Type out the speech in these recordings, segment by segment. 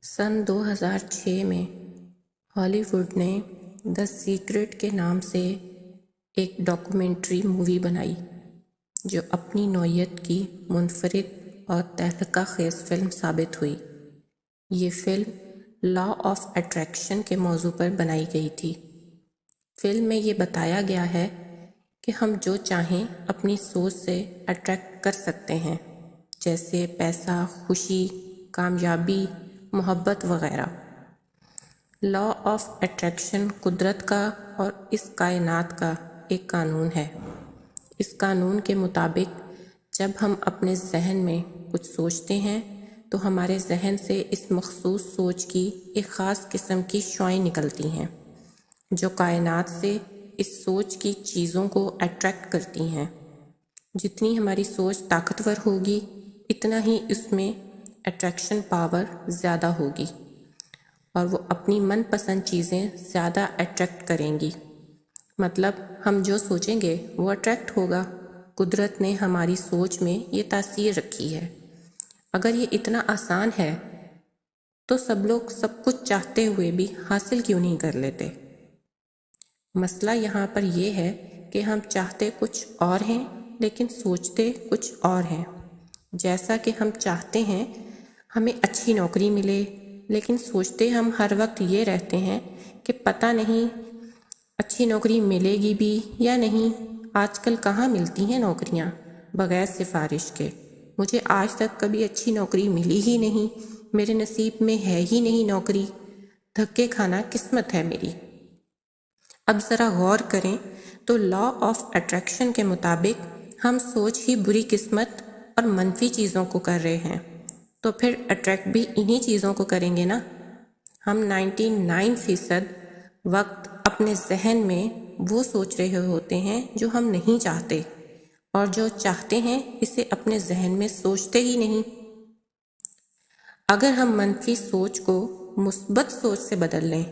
सन 2006 में हॉलीवुड ने the secret के नाम से एक डॉक्यूमेंट्री मूवी बनाई जो अपनी नौइयत की मुनफरिद और तहलका खेज़ फ़िल्म साबित हुई। ये फ़िल्म लॉ ऑफ अट्रैक्शन के मौजू पर बनाई गई थी। फ़िल्म में ये बताया गया है कि हम जो चाहें अपनी सोच से अट्रैक्ट कर सकते हैं, जैसे पैसा, खुशी, कामयाबी, मोहब्बत वगैरह। लॉ ऑफ अट्रैक्शन कुदरत का और इस कायनात का एक कानून है। इस कानून के मुताबिक जब हम अपने जहन में कुछ सोचते हैं तो हमारे जहन से इस मखसूस सोच की एक ख़ास किस्म की शुआएं निकलती हैं जो कायनात से इस सोच की चीज़ों को अट्रैक्ट करती हैं। जितनी हमारी सोच ताकतवर होगी इतना ही इसमें अट्रैक्शन पावर ज़्यादा होगी और वो अपनी मनपसंद चीज़ें ज़्यादा अट्रैक्ट करेंगी। मतलब हम जो सोचेंगे वो अट्रैक्ट होगा। कुदरत ने हमारी सोच में ये तासीर रखी है। अगर ये इतना आसान है तो सब लोग सब कुछ चाहते हुए भी हासिल क्यों नहीं कर लेते? मसला यहाँ पर यह है कि हम चाहते कुछ और हैं लेकिन सोचते कुछ और हैं। जैसा कि हम चाहते हैं हमें अच्छी नौकरी मिले, लेकिन सोचते हम हर वक्त ये रहते हैं कि पता नहीं अच्छी नौकरी मिलेगी भी या नहीं। आजकल कहाँ मिलती हैं नौकरियाँ बग़ैर सिफारिश के। मुझे आज तक कभी अच्छी नौकरी मिली ही नहीं, मेरे नसीब में है ही नहीं नौकरी। धक्के खाना किस्मत है मेरी। अब ज़रा गौर करें तो लॉ ऑफ अट्रैक्शन के मुताबिक हम सोच ही बुरी किस्मत और मनफी चीज़ों को कर रहे हैं, तो फिर अट्रैक्ट भी इन्हीं चीज़ों को करेंगे ना। हम 99% वक्त अपने जहन में वो सोच रहे होते हैं जो हम नहीं चाहते, और जो चाहते हैं इसे अपने जहन में सोचते ही नहीं। अगर हम मनफी सोच को मुस्बत सोच से बदल लें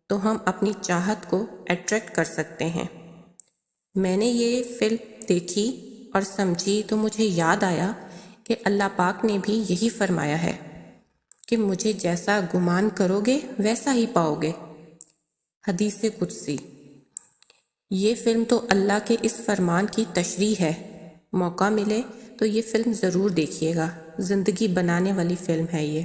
तो हम अपनी चाहत को अट्रैक्ट कर सकते हैं। मैंने ये फिल्म देखी और समझी तो मुझे याद आया कि अल्लाह पाक ने भी यही फरमाया है कि मुझे जैसा गुमान करोगे वैसा ही पाओगे। हदीस कुदसी। ये फ़िल्म तो अल्लाह के इस फरमान की तशरीह है। मौका मिले तो ये फ़िल्म ज़रूर देखिएगा। ज़िंदगी बनाने वाली फ़िल्म है ये।